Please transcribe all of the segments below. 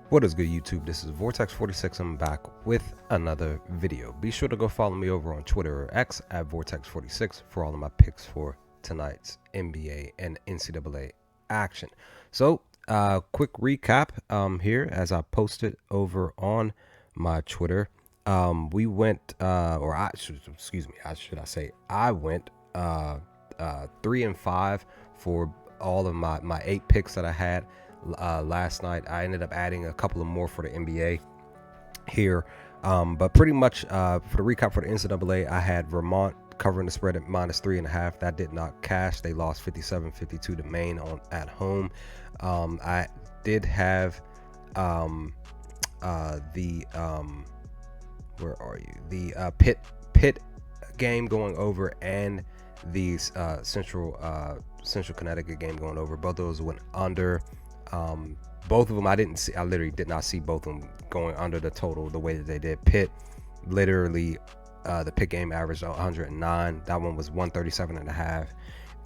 What is good, YouTube? This is Vortex46. I'm back with another video. Be sure to go follow me over on Twitter or X at Vortex46 for all of my picks for tonight's NBA and NCAA action. So, quick recap here as I posted over on my Twitter. We went, I went 3-5 for all of my 8 picks that I had last night. I ended up adding a couple of more for the NBA here. But pretty much for the recap for the NCAA, I had Vermont covering the spread at -3.5. That did not cash. They lost 57-52 to Maine at home. I did have where are you? The Pitt game going over and the Central Connecticut game going over. Both of those went under. Both of them I literally did not see both of them going under the total the way that they did. Pitt literally the Pitt game averaged 109. That one was 137.5,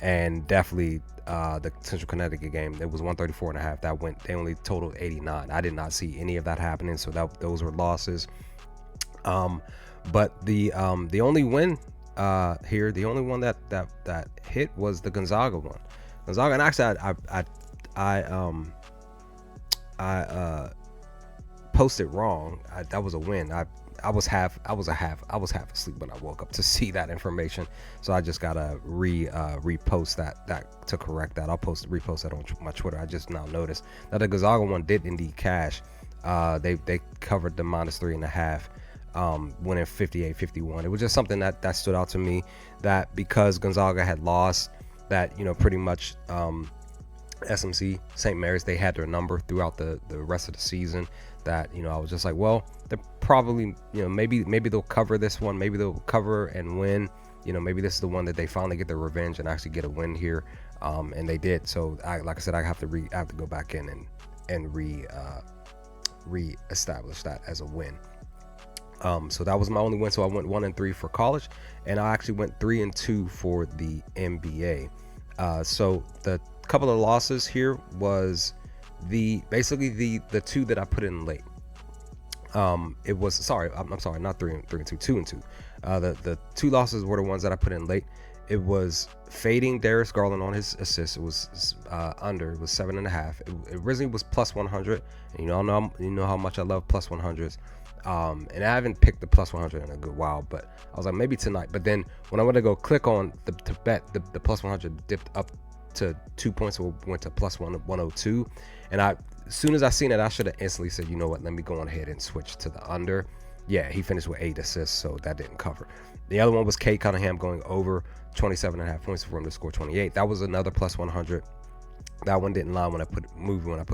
and definitely the Central Connecticut game, it was 134.5. They only totaled 89. I did not see any of that happening, so those were losses. But the only win here, the only one that hit was the Gonzaga one. Gonzaga, and actually I posted wrong. That was a win. I was half asleep when I woke up to see that information. So I just gotta repost that to correct that. I'll repost that on my Twitter. I just now noticed that the Gonzaga one did indeed cash. They covered the -3.5, winning 58-51. It was just something that stood out to me, that because Gonzaga had lost, that pretty much SMC, St. Mary's, they had their number throughout the rest of the season. That I was just like, well, they're probably maybe they'll cover this one, maybe they'll cover and win. Maybe this is the one that they finally get their revenge and actually get a win here, and they did. So like I said, I have to go back in and re-establish that as a win. So that was my only win. So I went 1-3 for college, and I actually went 3-2 for the NBA. So the couple of losses here was basically the two that I put in late. It was I'm sorry, not 3-2, 2-2. The two losses were the ones that I put in late. It was fading Darius Garland on his assist. It was under. It was 7.5. It originally was +100, and you know how much I love +100s. And I haven't picked the +100 in a good while, but I was like, maybe tonight. But then when I went to go click on to bet, the +100 dipped up to 2 points, so it went to +102. And as soon as I seen it, I should have instantly said, you know what, let me go on ahead and switch to the under. Yeah, he finished with 8 assists, so that didn't cover. The other one was Cade Cunningham going over 27.5 points for him to score 28. That was another +100. That one didn't lie when I put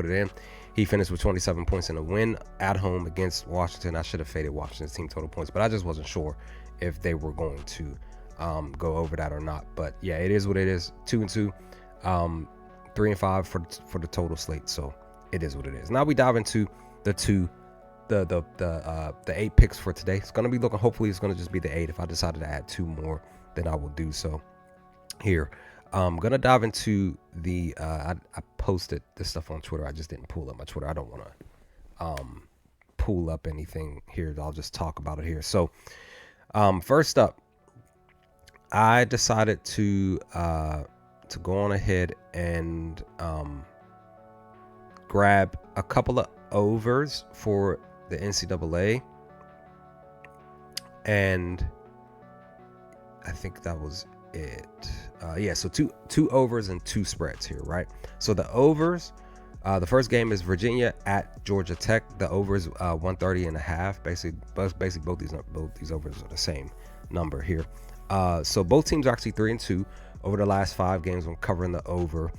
it in. He finished with 27 points in a win at home against Washington. I should have faded Washington's team total points, but I just wasn't sure if they were going to go over that or not. But yeah, it is what it is. 2-2, 3-5 for the total slate. So it is what it is. Now we dive into the 8 picks for today. It's gonna be looking. Hopefully, it's gonna just be the 8. If I decided to add 2 more, then I will do so. Here, I'm gonna dive into the. I posted this stuff on Twitter. I just didn't pull up my Twitter. I don't want to pull up anything here. I'll just talk about it here. So, first up, I decided to go on ahead and grab a couple of overs for the NCAA, and I think that was it. Yeah, so two overs and 2 spreads here, right? So the overs, the first game is Virginia at Georgia Tech. The over is 130.5. Basically both these overs are the same number here. So both teams are actually 3-2 over the last 5 games when covering the over,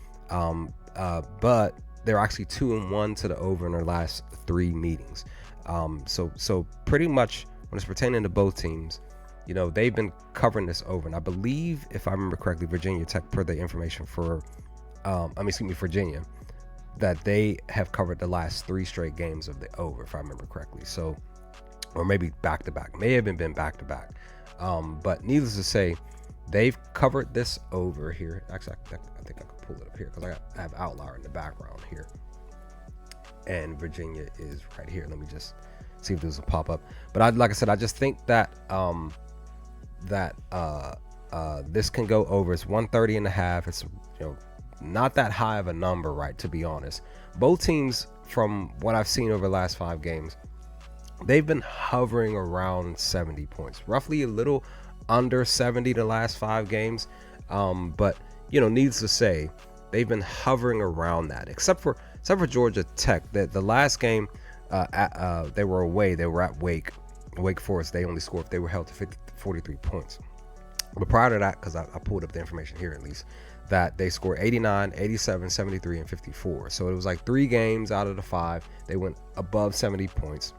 but they're actually 2-1 to the over in their last 3 meetings. So pretty much when it's pertaining to both teams, they've been covering this over. And I believe, if I remember correctly, Virginia Tech, per the information for, Virginia, that they have covered the last 3 straight games of the over, if I remember correctly. So, or maybe back to back, may have been back to back. But needless to say, they've covered this over here. Actually, I think I could pull it up here because I have Outlier in the background here. and Virginia is right here. Let me just see if there's a pop up. But like I said, I just think that this can go over. It's 130.5. It's not that high of a number, right? To be honest, both teams, from what I've seen over the last 5 games, they've been hovering around 70 points, roughly a little under 70 the last 5 games. But needless to say, they've been hovering around that, except for Georgia Tech. The last game, they were away. They were at Wake Forest. They only scored, they were held to 43 points. But prior to that, because I pulled up the information here at least, that they scored 89, 87, 73, and 54. So it was like 3 games out of the 5 they went above 70 points.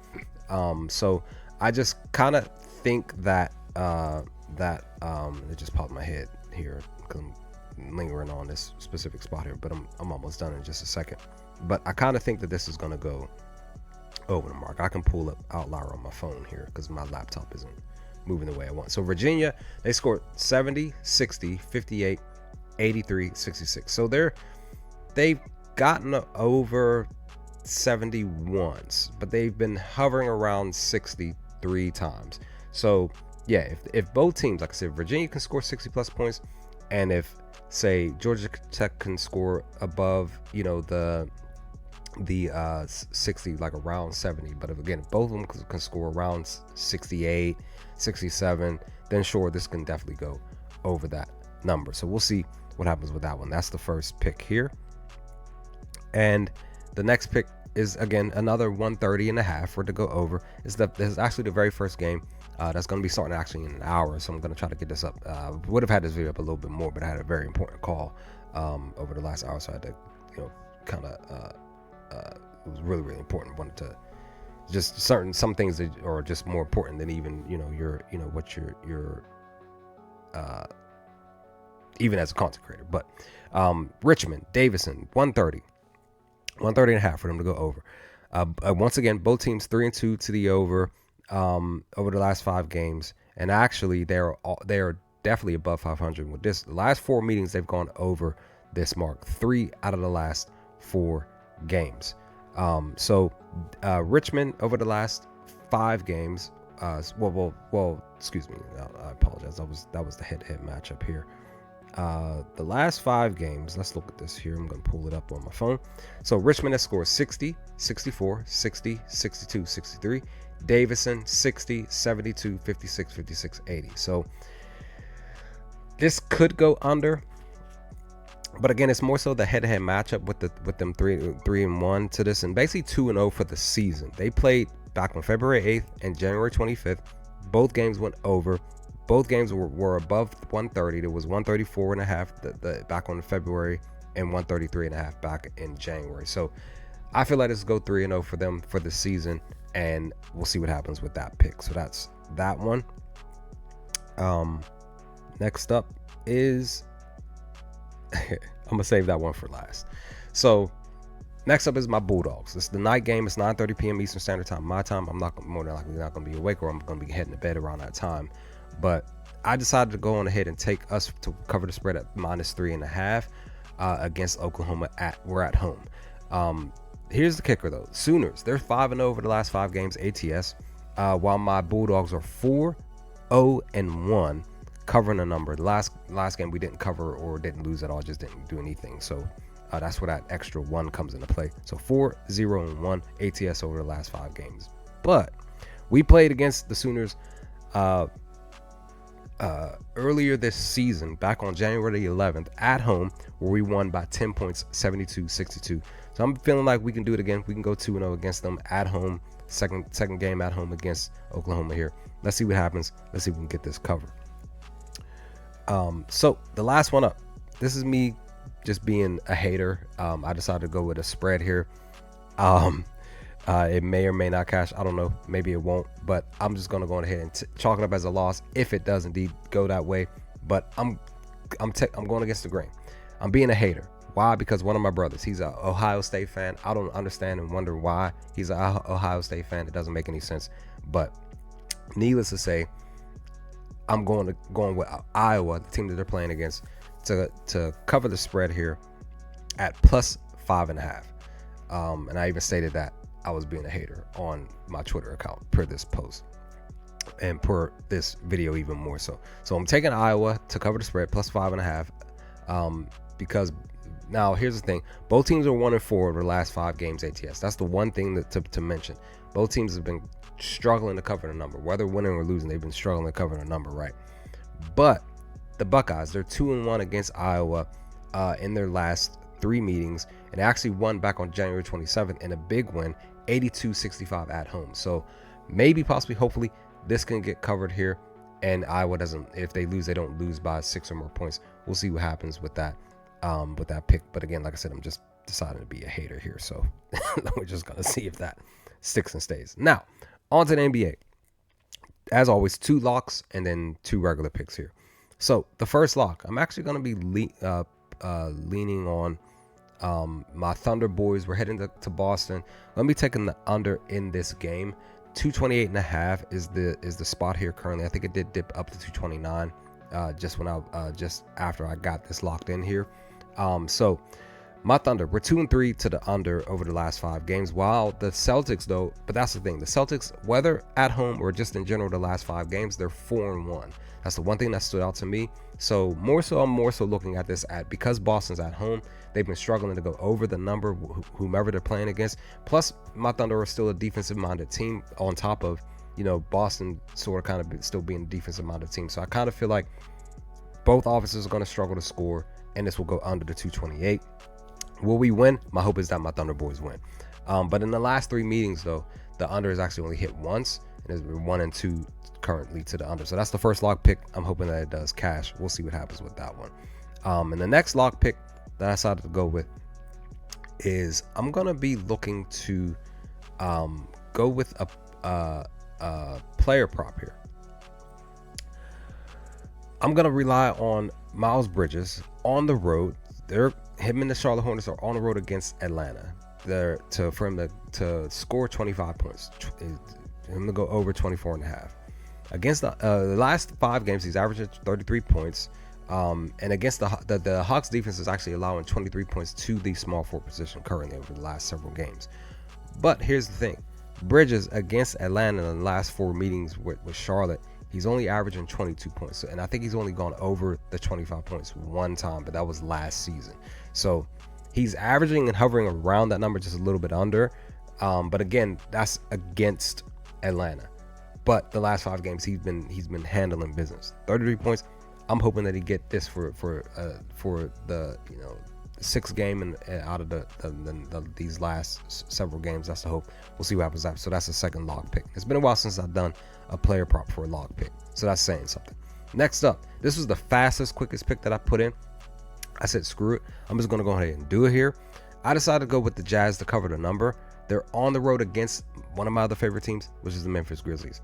So I just kind of think that it just popped in my head here because I'm lingering on this specific spot here, but I'm almost done in just a second. But I kind of think that this is going to go over the mark. I can pull up Outlier on my phone here because my laptop isn't moving the way I want. So Virginia, they scored 70, 60, 58, 83, 66. So they've gotten over 70 once, but they've been hovering around 63 times. So yeah, if both teams, like I said, Virginia can score 60 plus points, and if say Georgia Tech can score above the 60, like around 70, but if both of them can score around 68, 67, then sure, this can definitely go over that number. So we'll see what happens with that one. That's the first pick here, and the next pick is again another 130.5 for it to go over. This is actually the very first game that's going to be starting actually in an hour, so I'm going to try to get this up. Would have had this video up a little bit more, but I had a very important call over the last hour, so I had to kind of it was really, really important. Wanted to just some things that are just more important than even what you're even as a content creator. But Richmond, Davison, 130.5 for them to go over. Once again, both teams 3-2 to the over the last 5 games, and actually they are definitely above 500 with this. The last 4 meetings they've gone over this mark, 3 out of the last 4 games. So Richmond over the last 5 games. Excuse me. I apologize. That was the head-to-head matchup here. The last 5 games, let's look at this here. I'm going to pull it up on my phone. So Richmond has scored 60, 64, 60, 62, 63. Davison 60, 72, 56, 56, 80. So this could go under, but again, it's more so the head-to-head matchup with them 3-1 to this, and basically 2-0 for the season. They played back on February 8th and January 25th. Both games went over. Both games were above 130. There was 134.5 back on February and 133.5 back in January. So I feel like this will go 3-0 for them for the season, and we'll see what happens with that pick. So that's that one. Next up is I'm gonna save that one for last. So next up is my Bulldogs. It's the night game. It's 9:30 p.m. Eastern Standard Time. My time. I'm more than likely not gonna be awake, or I'm gonna be heading to bed around that time. But I decided to go on ahead and take us to cover the spread at -3.5 against Oklahoma. We're at home. Here's the kicker though. Sooners, they're 5-0 over the last 5 games ATS, while my Bulldogs are 4-0-1 covering a number. The last game we didn't cover or didn't lose at all, just didn't do anything. So that's where that extra 1 comes into play. So 4-0-1 ATS over the last 5 games. But we played against the Sooners earlier this season, back on January 11th at home, where we won by 10 points, 72-62. So I'm feeling like we can do it again. We can go 2-0 against them at home. Second game at home against Oklahoma here. Let's see what happens. Let's see if we can get this covered. So the last one up, this is me just being a hater. I decided to go with a spread here. It may or may not cash. I don't know. Maybe it won't, but I'm just going to go ahead and chalk it up as a loss if it does indeed go that way. But I'm going against the grain. I'm being a hater. Why? Because one of my brothers, he's an Ohio State fan. I don't understand and wonder why he's an Ohio State fan. It doesn't make any sense. But needless to say, I'm going with Iowa, the team that they're playing against, to cover the spread here at +5.5. And I even stated that I was being a hater on my Twitter account per this post and per this video even more so. So I'm taking Iowa to cover the spread plus 5.5, because now here's the thing: both teams are 1-4 over the last 5 games ATS. That's the one thing that to mention. Both teams have been struggling to cover the number, whether winning or losing. They've been struggling to cover the number, right? But the Buckeyes, they're 2-1 against Iowa in their last 3 meetings, and they actually won back on January 27th in a big win, 82-65 at home. So maybe, possibly, hopefully, this can get covered here, and Iowa doesn't. If they lose, they don't lose by 6 or more points. We'll see what happens with that pick. But again, like I said, I'm just deciding to be a hater here, so we're just gonna see if that sticks and stays. Now, on to the NBA. As always, 2 locks and then 2 regular picks here. So the first lock, I'm actually going to be leaning on my Thunder boys. We're heading to Boston. Let me taking the under in this game. 228.5 is the spot here currently. I think it did dip up to 229 just after I got this locked in here. So my Thunder, we're 2-3 to the under over the last 5 games. While the Celtics, though, but that's the thing, the Celtics, whether at home or just in general, the last 5 games, they're 4-1. That's the one thing that stood out to me. So I'm more so looking at this because Boston's at home, they've been struggling to go over the number, whomever they're playing against. Plus, my Thunder are still a defensive-minded team on top of, Boston sort of kind of still being a defensive-minded team. So I kind of feel like both offenses are going to struggle to score, and this will go under the 228. Will we win? My hope is that my Thunder boys win. But in the last 3 meetings, though, the under has actually only hit once, and it's 1-2 currently to the under. So that's the first lock pick. I'm hoping that it does cash. We'll see what happens with that one. And the next lock pick that I decided to go with is I'm gonna be looking to go with a player prop here. I'm gonna rely on Miles Bridges on the road. Him and the Charlotte Hornets are on the road against Atlanta. For him to score 25 points, him to go over 24.5. Against the last 5 games, he's averaging 33 points. And against the Hawks defense is actually allowing 23 points to the small forward position currently over the last several games. But here's the thing: Bridges against Atlanta in the last 4 meetings with Charlotte, he's only averaging 22 points. And I think he's only gone over the 25 points one time, but that was last season. So he's averaging and hovering around that number, just a little bit under. But again, that's against Atlanta. But the last 5 games, he's been handling business. 33 points. I'm hoping that he get this for the 6th game and out of these last several games. That's the hope. We'll see what happens after. So that's the second lock pick. It's been a while since I've done a player prop for a lock pick, so that's saying something. Next up, this was the fastest, quickest pick that I put in. I said screw it. I'm just gonna go ahead and do it here. I decided to go with the Jazz to cover the number. They're on the road against one of my other favorite teams, which is the Memphis Grizzlies.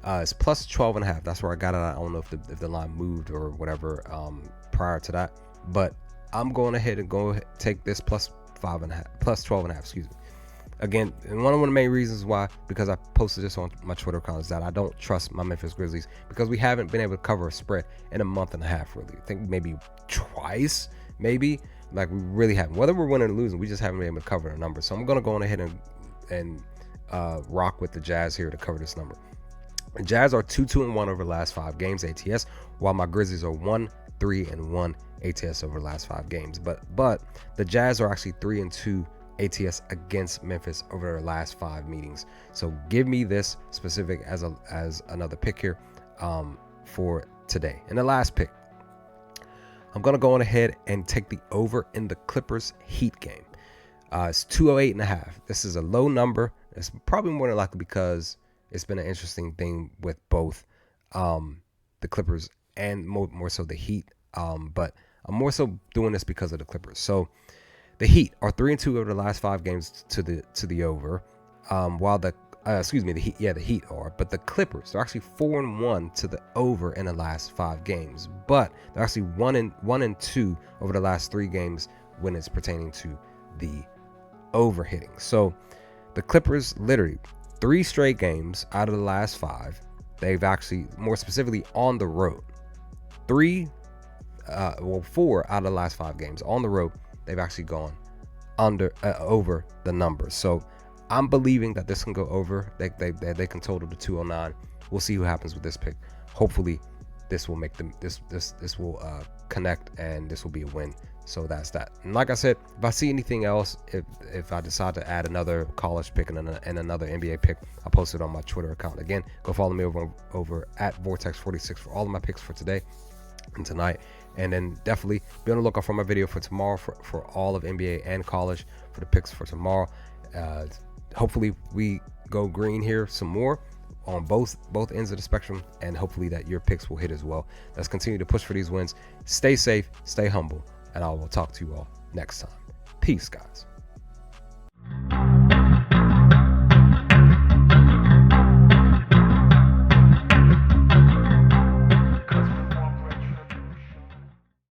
It's plus 12.5. That's where I got it. I don't know if the line moved or whatever prior to that, but I'm going ahead and take this plus 12.5. Excuse me. Again, and one of the main reasons why, because I posted this on my Twitter account, is that I don't trust my Memphis Grizzlies because we haven't been able to cover a spread in a month and a half, really. I think maybe twice, maybe. Like, we really haven't. Whether we're winning or losing, we just haven't been able to cover a number. So I'm going to go on ahead and rock with the Jazz here to cover this number. The Jazz are 2-1 over the last 5 games ATS, while my Grizzlies are 1-3-1 ATS over the last 5 games. But the Jazz are actually 3-2 ATS against Memphis over their last 5 meetings. So give me this specific as another pick here for today. And the last pick, I'm gonna go on ahead and take the over in the Clippers Heat game. It's 208.5. This is a low number. It's probably more than likely because it's been an interesting thing with both the Clippers and more so the Heat. But I'm more so doing this because of the Clippers. So the Heat are 3-2 over the last 5 games to the over, while the Heat are, but the Clippers, they're actually 4-1 to the over in the last 5 games, but they're actually 1-2 over the last 3 games when it's pertaining to the over hitting. So the Clippers, literally 3 straight games out of the last 5, they've actually, more specifically on the road, 4 out of the last 5 games on the road, they've actually gone over the numbers. So I'm believing that this can go over. They can total the 209. We'll see what happens with this pick. Hopefully this will make them this will connect, and this will be a win. So that's that. And like I said, if I see anything else, if I decide to add another college pick and another NBA pick, I'll post it on my Twitter account. Again, go follow me over at Vortex46 for all of my picks for today and tonight. And then definitely be on the lookout for my video for tomorrow for all of NBA and college for the picks for tomorrow. Hopefully we go green here some more on both ends of the spectrum, and hopefully that your picks will hit as well. Let's continue to push for these wins. Stay safe, stay humble, and I will talk to you all next time. Peace, guys.